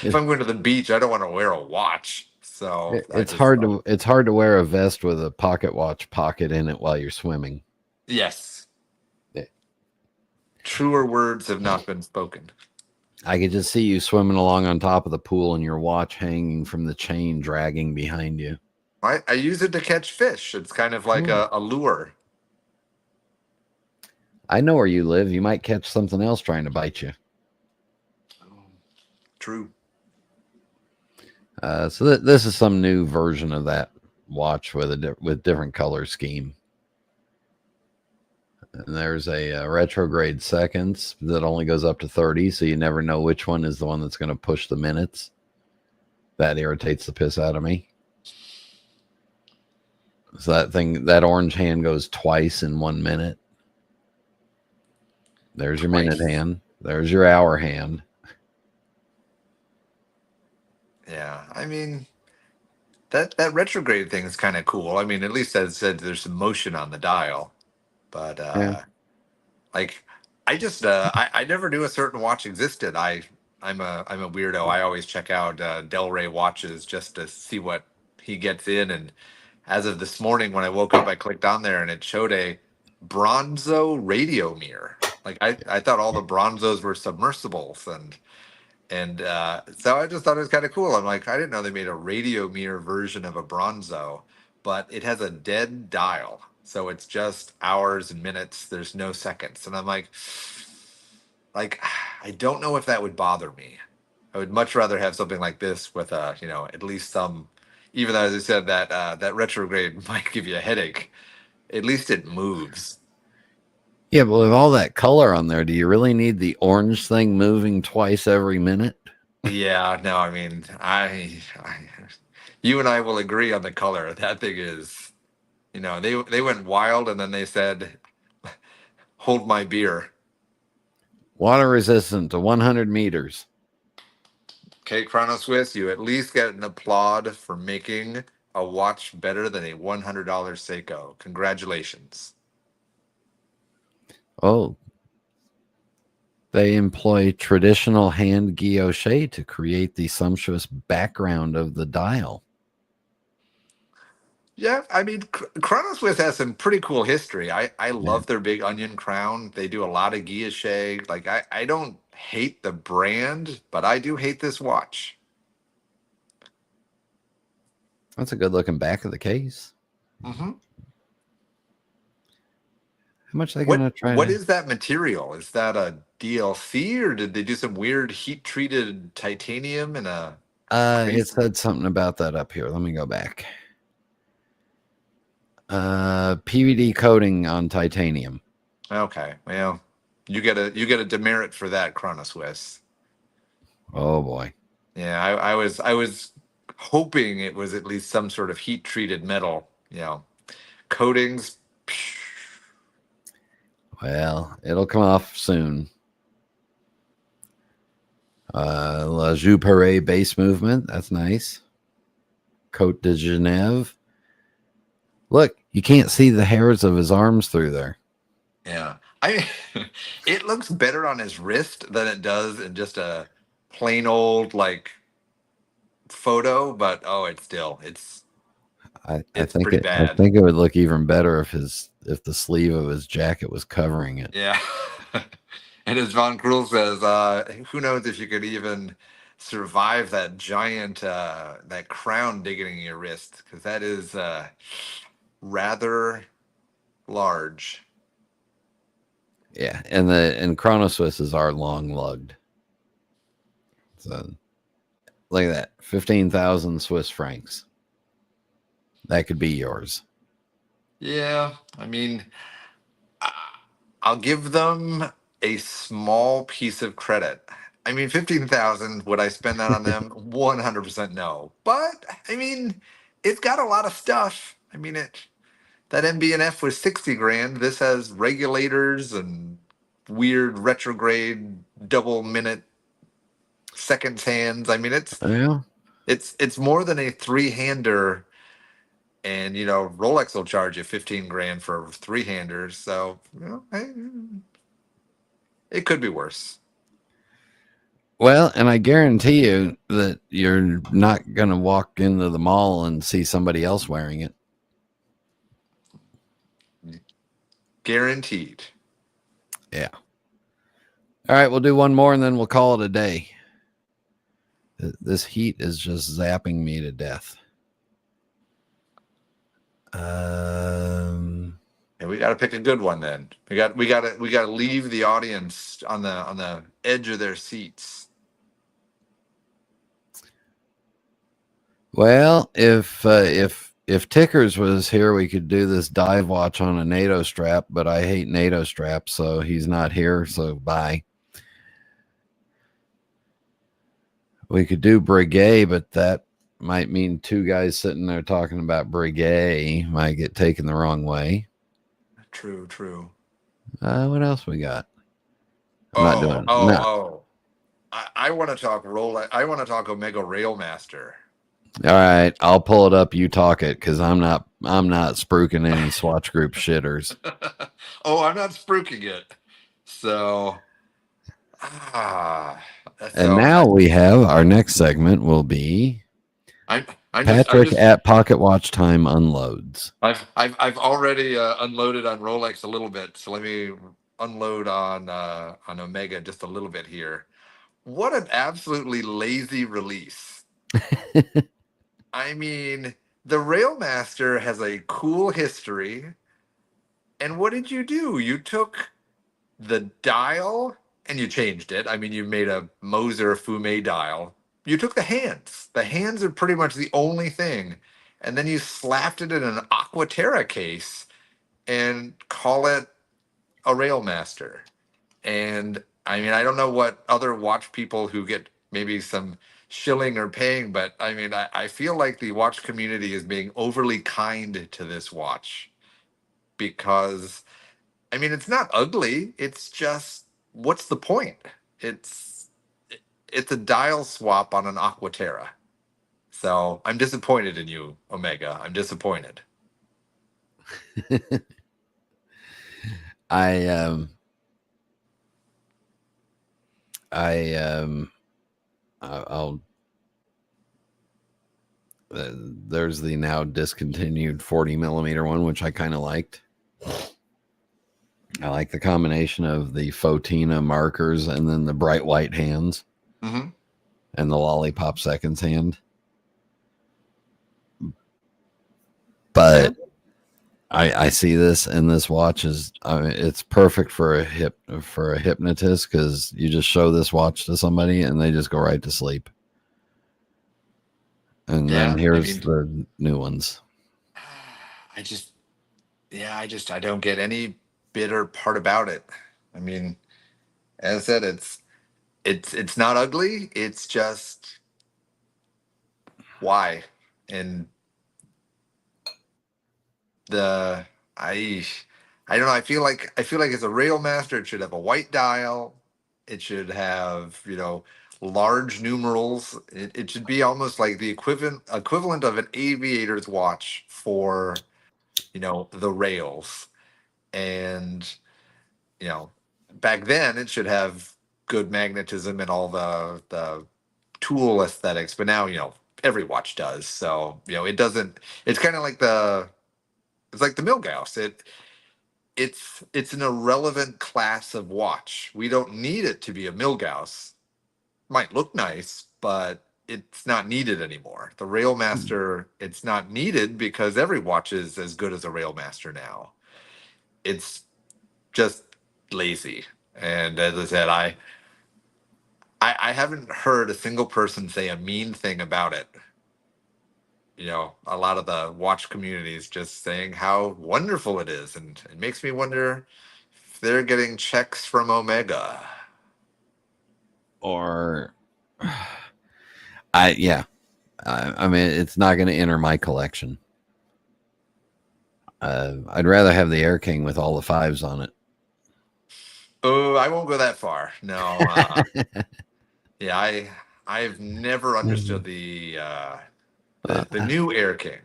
If It, I'm going to the beach, I don't want to wear a watch. So I just, it's hard to wear a vest with a pocket watch pocket in it while you're swimming. yes, Eh, truer words have not been spoken. I could just see you swimming along on top of the pool and your watch hanging from the chain dragging behind you. I use it to catch fish. It's kind of like Hmm. a lure. I know where you live. You might catch something else trying to bite you. True. So this is some new version of that watch with with different color scheme. And there's a retrograde seconds that only goes up to 30, so you never know which one is the one that's going to push the minutes. That irritates the piss out of me. So that orange hand goes twice in 1 minute. There's your minute Twice. hand. There's your hour hand. Yeah. I mean, that retrograde thing is kind of cool. I mean, at least as said, there's some motion on the dial. But Yeah. like, I never knew a certain watch existed. I'm a weirdo. I always check out Del Rey watches just to see what he gets in. And as of this morning, when I woke up, I clicked on there and it showed a Bronzo radio mirror. Like I thought all the Bronzos were submersibles, and so I just thought it was kind of cool. I'm like, I didn't know they made a radio mirror version of a Bronzo, but it has a dead dial. So it's just hours and minutes. There's no seconds. And I'm like, I don't know if that would bother me. I would much rather have something like this with at least some, even though as I said that retrograde might give you a headache. At least it moves. Yeah, but with all that color on there, do you really need the orange thing moving twice every minute? Yeah, no, I mean, you and I will agree on the color. That thing is, they went wild and then they said, "Hold my beer." Water resistant to 100 meters. Okay, Chrono Swiss, you at least get an applaud for making a watch better than a $100 Seiko. Congratulations. Oh, they employ traditional hand guilloche to create the sumptuous background of the dial. Yeah, I mean, Chrono Swiss has some pretty cool history. I Yeah, love their big onion crown. They do a lot of guilloche. Like, I don't hate the brand, but I do hate this watch. that's a good looking back of the case. Hmm. How much are they going What to try what to? is that material? Is that a DLC or did they do some weird heat treated titanium in a It crazy? said something about that up here. Let me go back. PVD coating on titanium. Okay, well, you get a demerit for that, Chrono Swiss. Oh boy. Yeah, I was hoping it was at least some sort of heat treated metal. Coatings. Well, it'll come off soon. La Joux base movement. That's nice. Cote de Genève. Look, you can't see the hairs of his arms through there. Yeah, it looks better on his wrist than it does in just a plain old like photo. But oh, I it's think pretty it. I bad. think it would look even better if the sleeve of his jacket was covering it. Yeah. And as Von Krul says, who knows if you could even survive that giant that crown digging in your wrist because that is rather large. Yeah, and Chronoswisses are long lugged. So look at that, 15,000 Swiss francs. That could be yours. Yeah, I mean, I- I'll give them a small piece of credit. I mean, 15,000, would I spend that on them? 100% no. But I mean, it's got a lot of stuff. I mean, that MBNF was 60 grand. This has regulators and weird retrograde double minute second hands. I mean, Yeah. it's more than a three-hander, and Rolex will charge you 15 grand for three-handers. So hey, it could be worse. Well, and I guarantee you that you're not going to walk into the mall and see somebody else wearing it. Guaranteed. Yeah. All right, we'll do one more and then we'll call it a day. This heat is just zapping me to death. And we got to pick a good one then. We got to leave the audience on the edge of their seats. Well, if Tickers was here, we could do this dive watch on a NATO strap, but I hate NATO straps, so he's not here. So bye. We could do Breguet, but that might mean two guys sitting there talking about Breguet might get taken the wrong way. True. What else we got? I'm not doing Oh. I want to talk Rolex. I want to talk Omega Railmaster. All right, I'll pull it up. You talk it because I'm not spruiking any Swatch Group shitters. Oh, I'm not spruiking it. So, and now we have our next segment will be Patrick at Pocket Watch Time unloads. I've already unloaded on Rolex a little bit, so let me unload on Omega just a little bit here. What an absolutely lazy release. I mean, the Railmaster has a cool history. And what did you do? You took the dial and you changed it. I mean, you made a Moser Fume dial. You took the hands. The hands are pretty much the only thing. And then you slapped it in an Aquaterra case and call it a Railmaster. And I mean, I don't know what other watch people who get maybe some shilling or paying, but I mean, I feel like the watch community is being overly kind to this watch because, I mean, it's not ugly. It's just, what's the point? It's it's a dial swap on an Aquaterra. So I'm disappointed in you, Omega. I'm disappointed. I'll there's the now discontinued 40 millimeter one, which I kind of liked. I like the combination of the Fotina markers and then the bright white hands and the lollipop seconds hand. But I see this, and this watch is it's perfect for a hypnotist because you just show this watch to somebody and they just go right to sleep. And then here's the new ones. I don't get any bitter part about it. I mean, as I said, it's not ugly. It's just why, and I don't know. I feel like as a Railmaster, it should have a white dial. It should have large numerals. It should be almost like the equivalent of an aviator's watch for the rails. And back then it should have good magnetism and all the tool aesthetics. But now every watch does. So it doesn't. It's kind of like it's like the Milgauss. It's an irrelevant class of watch. We don't need it to be a Milgauss. Might look nice, but it's not needed anymore. The Railmaster, it's not needed because every watch is as good as a Railmaster now. It's just lazy. And as I said, I haven't heard a single person say a mean thing about it. A lot of the watch community is just saying how wonderful it is, and it makes me wonder if they're getting checks from Omega. Or, I mean, it's not going to enter my collection. I'd rather have the Air King with all the fives on it. Oh, I won't go that far. No. Yeah, I've never understood Mhm. the new Air King.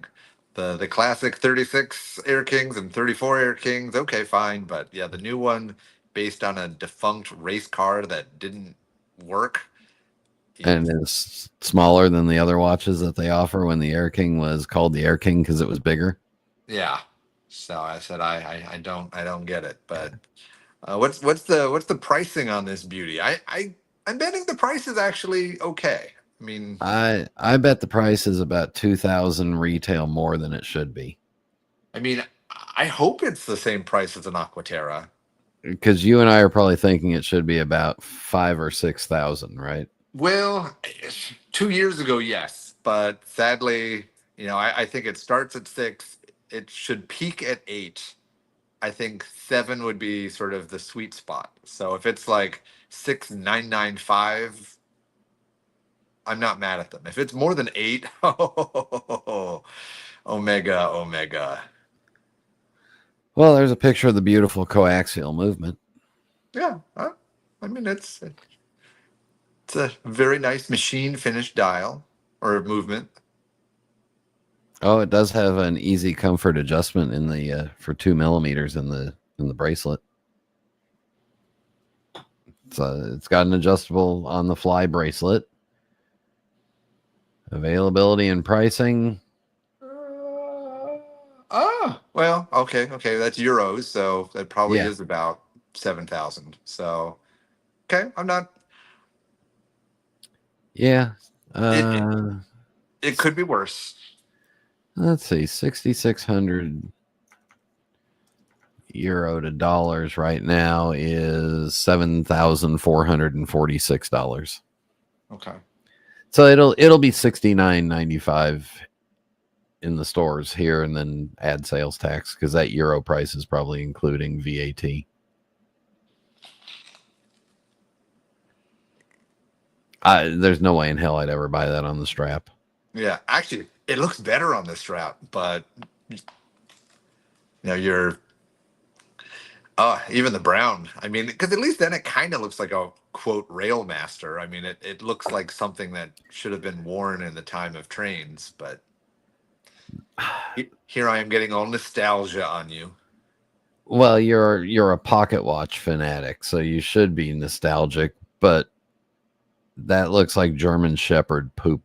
The classic 36 Air Kings and 34 Air Kings, okay, fine, but yeah, the new one based on a defunct race car that didn't work. And It's it's smaller than the other watches that they offer when the Air King was called the Air King because it was bigger. yeah. So I said I don't get it. Yeah. But what's the pricing on this beauty? I'm betting the price is actually okay. I mean, I bet the price is about 2,000 retail more than it should be. I mean, I hope it's the same price as an Aquaterra. Because you and I are probably thinking it should be about 5 or 6,000, right? Well, 2 years ago, yes, but sadly, I think it starts at six. It should peak at eight. I think seven would be sort of the sweet spot. So if it's like 6,995, I'm not mad at them. If it's more than eight, Omega, Omega. Well, there's a picture of the beautiful coaxial movement. Yeah, I mean it's a very nice machine finished dial or movement. Oh, it does have an easy comfort adjustment in the for 2 millimeters in the bracelet. So it's got an adjustable on the fly bracelet. Availability and pricing. Well, okay, that's euros, so that probably Yeah, is about 7,000. So, okay, I'm not. yeah. It it, Uh, it could be worse. let's see, 6,600 euro to dollars right now is $7,446. Okay. So it'll be 69.95 in the stores here, and then add sales tax because that euro price is probably including VAT. There's no way in hell I'd ever buy that on the strap. Yeah, actually, it looks better on this strap, but you're even the brown. I mean, because at least then it kind of looks like a quote rail master. I mean, it looks like something that should have been worn in the time of trains, but here I am getting all nostalgia on you. Well, you're a pocket watch fanatic, so you should be nostalgic, but that looks like German Shepherd poop.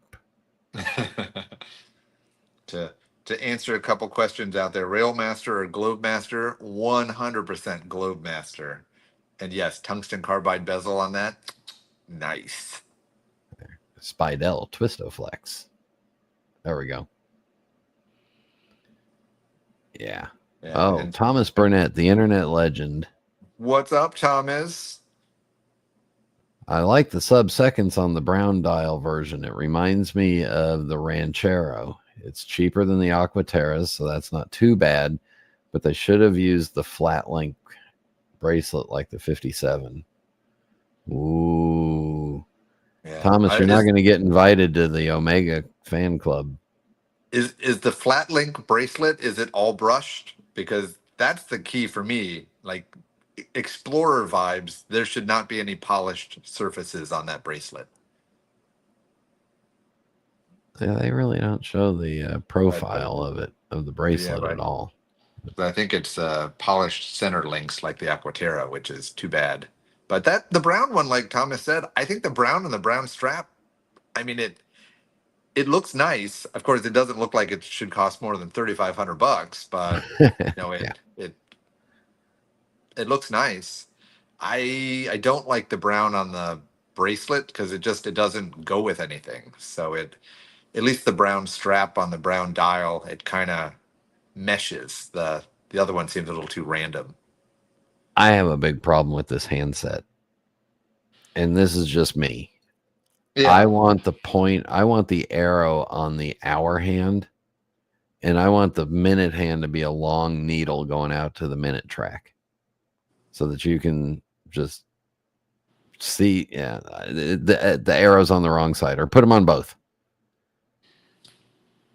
to to answer a couple questions out there, Railmaster or Globemaster? 100% Globemaster. And yes, tungsten carbide bezel on that. Nice. Spidel Twistoflex. There we go. Yeah. Yeah. Oh, And Thomas Burnett, the internet legend. what's up, Thomas? I like the sub seconds on the brown dial version. It reminds me of the Ranchero. It's cheaper than the Aquaterras, so that's not too bad. But they should have used the flat link bracelet like the 57. Ooh. Yeah. Thomas, you're not Is going to get invited to the Omega fan club. is the flat link bracelet, is it all brushed? Because that's the key for me. Like Explorer vibes, there should not be any polished surfaces on that bracelet. Yeah, they really don't show the But profile of it, of the yeah, bracelet at but all. I think it's polished center links like the Aquaterra, which is too bad. But that the brown one, like Thomas said, I think the brown and the brown strap. I mean, it looks nice. Of course, it doesn't look like it should cost more than $3,500, but Yeah. it looks nice. I don't like the brown on the bracelet because it doesn't go with anything. So it at least the brown strap on the brown dial, it kind of meshes. The other one seems a little too random. I have a big problem with this handset, and this is just me. I Yeah. want the point, I want the arrow on the hour hand, and I want the minute hand to be a long needle going out to the minute track so that you can just see, yeah, the arrows on the wrong side, or put them on both.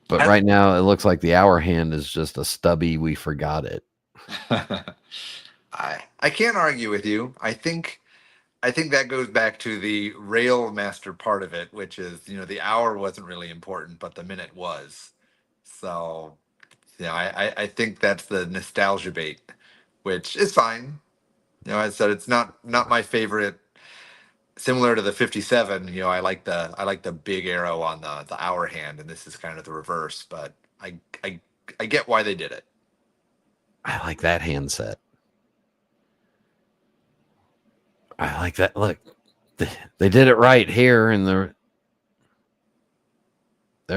But I, right now, it looks like the hour hand is just a stubby, we forgot it. I can't argue with you. I think I think that goes back to the rail master part of it, which is, the hour wasn't really important, but the minute was. So, I think that's the nostalgia bait, which is fine. I said it's not my favorite. Similar to the 57, I like the big arrow on the hour hand, and this is kind of the reverse. But I I get why they did it. I like that handset. I like that. Look, they did it right here, and there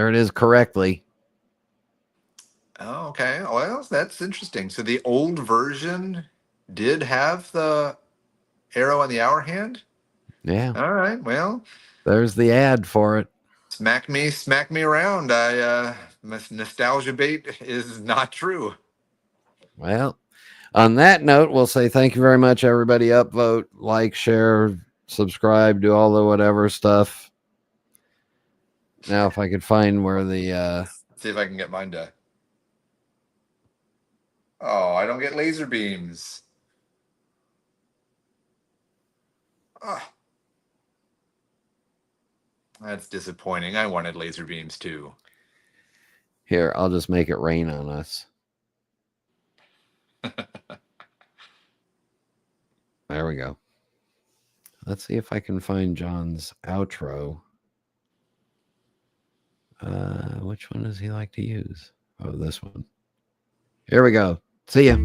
it is correctly. Oh, okay. Well, that's interesting. So the old version did have the arrow on the hour hand. Yeah, All right. Well, there's the ad for it. smack me around. Nostalgia bait is not true. Well, on that note, we'll say thank you very much, everybody. Upvote, like, share, subscribe, do all the whatever stuff. Now, if I could find where the See if I can get mine to. Oh, I don't get laser beams. Ah, that's disappointing. I wanted laser beams too. here, I'll just make it rain on us. There we go. Let's see if I can find John's outro. Which one does he like to use? Oh, this one. Here we go. See ya.